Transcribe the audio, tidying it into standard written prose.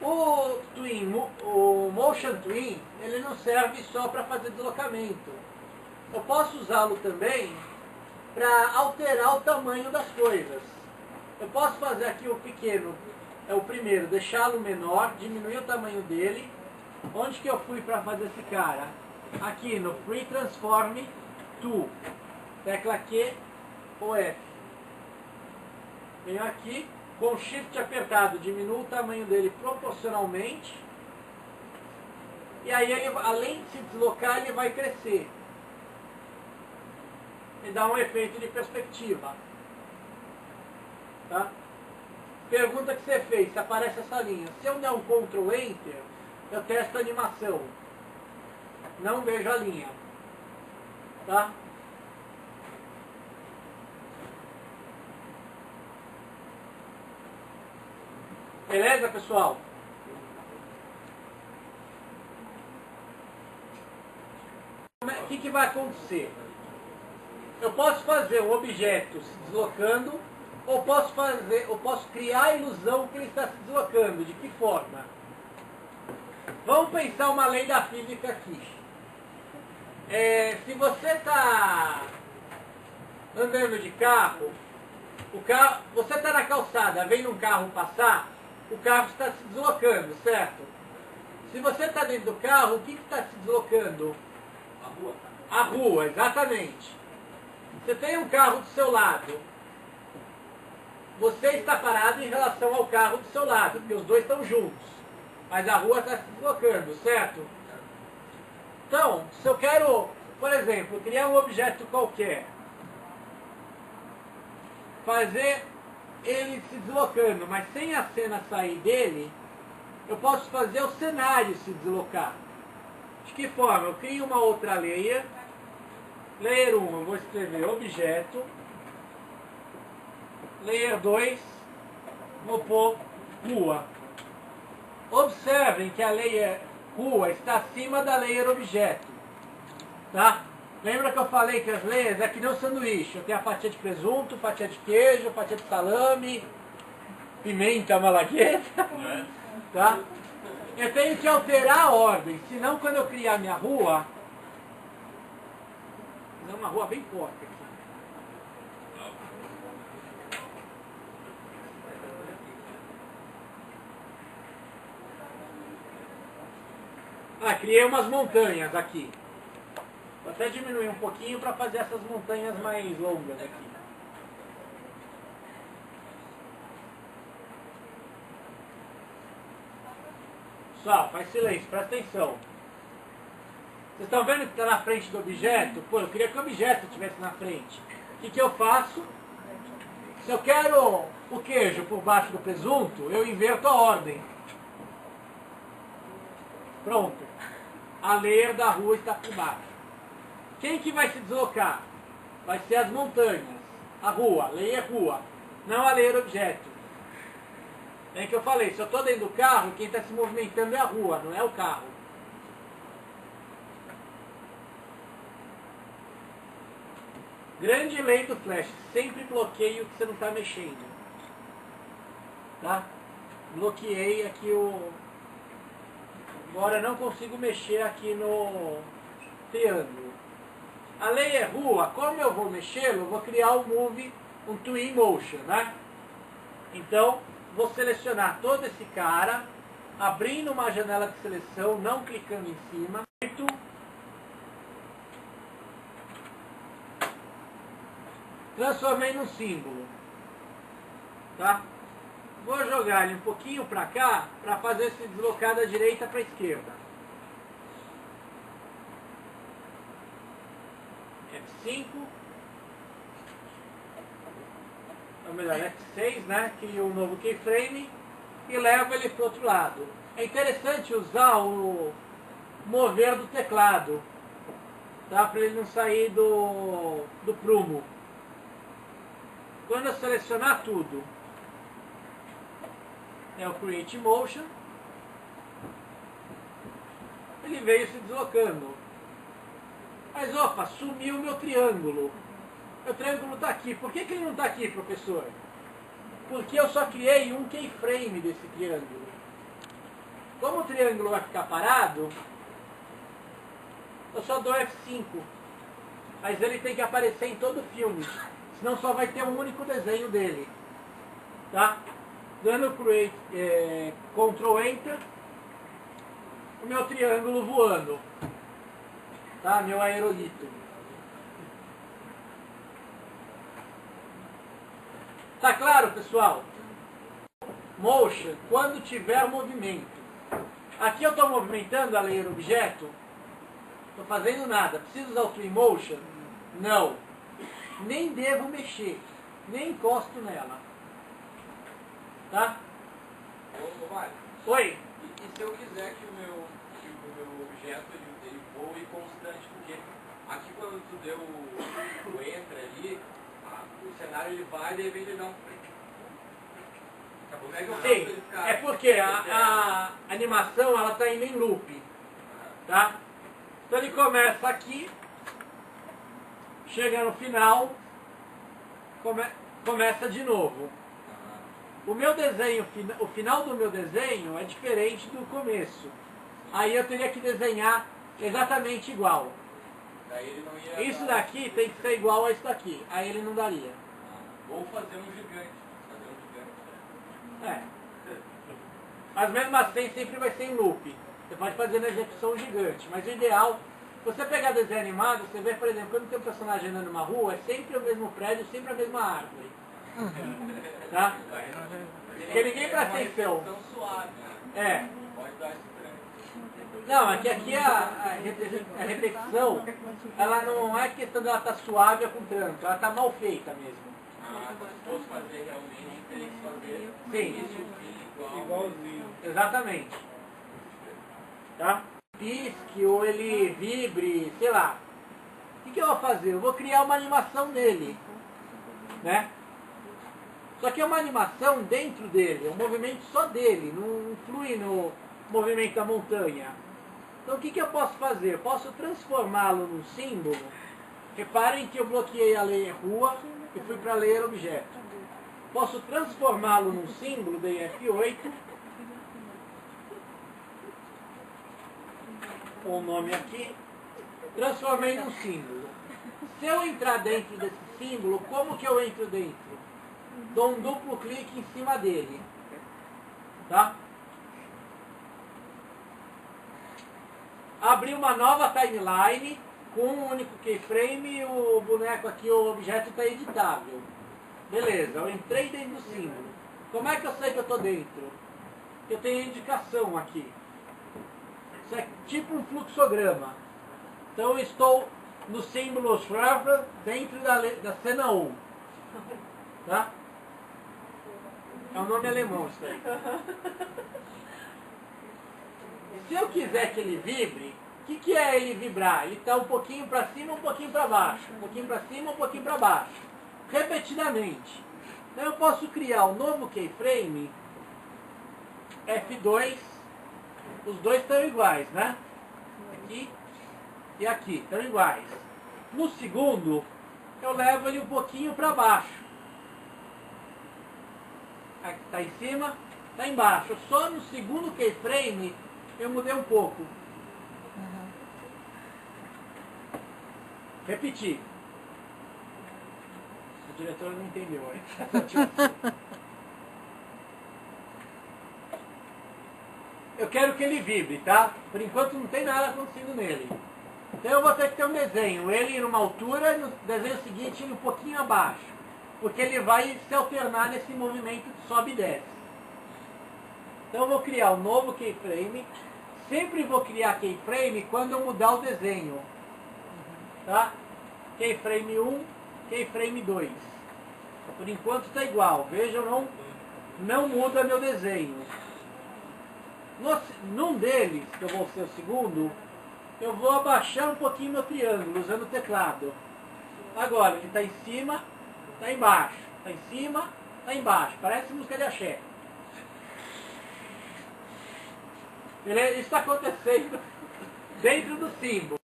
O Motion Twin, ele não serve só para fazer deslocamento. Eu posso usá-lo também para alterar o tamanho das coisas. Eu posso fazer aqui o pequeno, é o primeiro, deixá-lo menor, diminuir o tamanho dele. Onde que eu fui para fazer esse cara? Aqui no Free Transform To. Tecla Q ou F. Venho aqui, com o Shift apertado, diminuo o tamanho dele proporcionalmente. E aí, ele, além de se deslocar, ele vai crescer. E dá um efeito de perspectiva. Tá? Pergunta que você fez, se aparece essa linha. Se eu der um Ctrl Enter, eu testo a animação. Não vejo a linha. Tá? Beleza, pessoal? O que vai acontecer? Eu posso fazer um objeto se deslocando, ou posso criar a ilusão que ele está se deslocando. De que forma? Vamos pensar uma lei da física aqui. Se você está andando de carro, você está na calçada, vem um carro passar, o carro está se deslocando, certo? Se você está dentro do carro, o que está se deslocando? A rua. A rua, exatamente. Você tem um carro do seu lado. Você está parado em relação ao carro do seu lado, porque os dois estão juntos. Mas a rua está se deslocando, certo? Então, se eu quero, por exemplo, criar um objeto qualquer, fazer ele se deslocando, mas sem a cena sair dele, eu posso fazer o cenário se deslocar. De que forma? Eu crio uma outra layer. Layer 1, eu vou escrever objeto. Layer 2, vou pôr rua. Observem que a layer rua está acima da layer objeto. Tá? Lembra que eu falei que as layers é que nem um sanduíche. Eu tenho a fatia de presunto, fatia de queijo, fatia de salame, pimenta malagueta. Tá? Eu tenho que alterar a ordem, senão quando eu criar minha rua, é uma rua bem forte aqui. Criei umas montanhas aqui. Vou até diminuir um pouquinho para fazer essas montanhas mais longas aqui. Só, faz silêncio, presta atenção. Vocês estão vendo que está na frente do objeto? Pô, eu queria que o objeto estivesse na frente. O que eu faço? Se eu quero o queijo por baixo do presunto, eu inverto a ordem. Pronto. A layer da rua está por baixo. Quem que vai se deslocar? Vai ser as montanhas. A rua, layer rua. Não a layer objeto. É que eu falei, se eu estou dentro do carro, quem está se movimentando é a rua, não é o carro. Grande lei do Flash, sempre bloqueie o que você não está mexendo. Tá? Bloqueei aqui o... Agora eu não consigo mexer aqui no triângulo. A layer rua, como eu vou mexê-lo, eu vou criar um move, um twin motion, né? Então, vou selecionar todo esse cara, abrindo uma janela de seleção, não clicando em cima. Transformei num símbolo. Tá? Vou jogar ele um pouquinho para cá, para fazer esse deslocar da direita para a esquerda. F5. Ou melhor, F6, né? Crio um novo keyframe e levo ele para o outro lado. É interessante usar o mover do teclado, tá? Para ele não sair do prumo. Quando eu selecionar tudo, é o Create Motion, ele veio se deslocando. Mas opa, sumiu o meu triângulo. O triângulo está aqui. Por que ele não está aqui, professor? Porque eu só criei um keyframe desse triângulo. Como o triângulo vai ficar parado, eu só dou F5. Mas ele tem que aparecer em todo o filme. Senão só vai ter um único desenho dele. Tá? Dando Ctrl Enter, o meu triângulo voando. Tá? Meu aerolito. Tá claro, pessoal? Motion, quando tiver movimento. Aqui eu estou movimentando a layer objeto. Estou fazendo nada. Preciso usar o Twinmotion? Não. Nem devo mexer. Nem encosto nela. Tá? Ô, Mário, Oi? e se eu quiser que o meu objeto ele voe constante? Porque aqui quando tu deu o enter ali, o cenário ele vai e de repente ele não. Como é que eu faço Sim, ele ficar? é porque a animação ela está indo em loop. Tá? Então ele começa aqui, chega no final, começa de novo. O meu desenho, o final do meu desenho é diferente do começo. Aí eu teria que desenhar exatamente igual. Daí ele não ia Isso daqui tem que ser igual a isso daqui. Aí ele não daria. Ou fazer um gigante. É. Mas mesmo assim sempre vai ser em loop. Você pode fazer na execução gigante. Mas o ideal, você pegar desenho animado, você vê, por exemplo, quando tem um personagem andando numa rua, é sempre o mesmo prédio, sempre a mesma árvore. Tá? Porque ninguém presta atenção. Tão suave, né? É. Pode dar esse trem. Não, é que aqui a repetição, ela não é questão dela estar suave ou com tranco, ela está mal feita mesmo. Se fosse fazer realmente, teria que fazer Sim. isso Igualzinho. Exatamente. Tá? Pisque ou ele vibre, sei lá. O que eu vou fazer? Eu vou criar uma animação dele. Né? Só que é uma animação dentro dele, é um movimento só dele, não flui no movimento da montanha. Então o que eu posso fazer? Eu posso transformá-lo num símbolo. Reparem que eu bloqueei a layer rua e fui para a layer objeto. Posso transformá-lo num símbolo, dei F8. Com o nome aqui. Transformei num símbolo. Se eu entrar dentro desse símbolo, como que eu entro dentro? Dou um duplo clique em cima dele. Tá? Abri uma nova timeline com um único keyframe e o boneco aqui, o objeto está editável. Beleza, eu entrei dentro do símbolo. Como é que eu sei que eu estou dentro? Eu tenho indicação aqui. Isso é tipo um fluxograma. Então eu estou no símbolo Schreiber dentro da cena 1. Tá? É um nome alemão isso daí. Se eu quiser que ele vibre, o que é ele vibrar? Ele está um pouquinho para cima, um pouquinho para baixo. Um pouquinho para cima, um pouquinho para baixo. Repetidamente. Então eu posso criar um novo keyframe, F2, os dois estão iguais, né? Aqui e aqui, estão iguais. No segundo, eu levo ele um pouquinho para baixo. Aqui está em cima, está embaixo. Só no segundo keyframe eu mudei um pouco. Repetir. O diretor não entendeu, hein? Eu quero que ele vibre, tá? Por enquanto não tem nada acontecendo nele. Então eu vou ter que ter um desenho. Ele numa altura e no desenho seguinte ele um pouquinho abaixo. Porque ele vai se alternar nesse movimento de sobe e desce. Então eu vou criar um novo keyframe. Sempre vou criar keyframe quando eu mudar o desenho. Tá? Keyframe 1, keyframe 2. Por enquanto está igual. Vejam, não muda meu desenho. Num deles, que eu vou ser o segundo, eu vou abaixar um pouquinho meu triângulo usando o teclado. Agora, ele está em cima, está embaixo. Está em cima, está embaixo. Parece música de axé. Isso está acontecendo dentro do símbolo.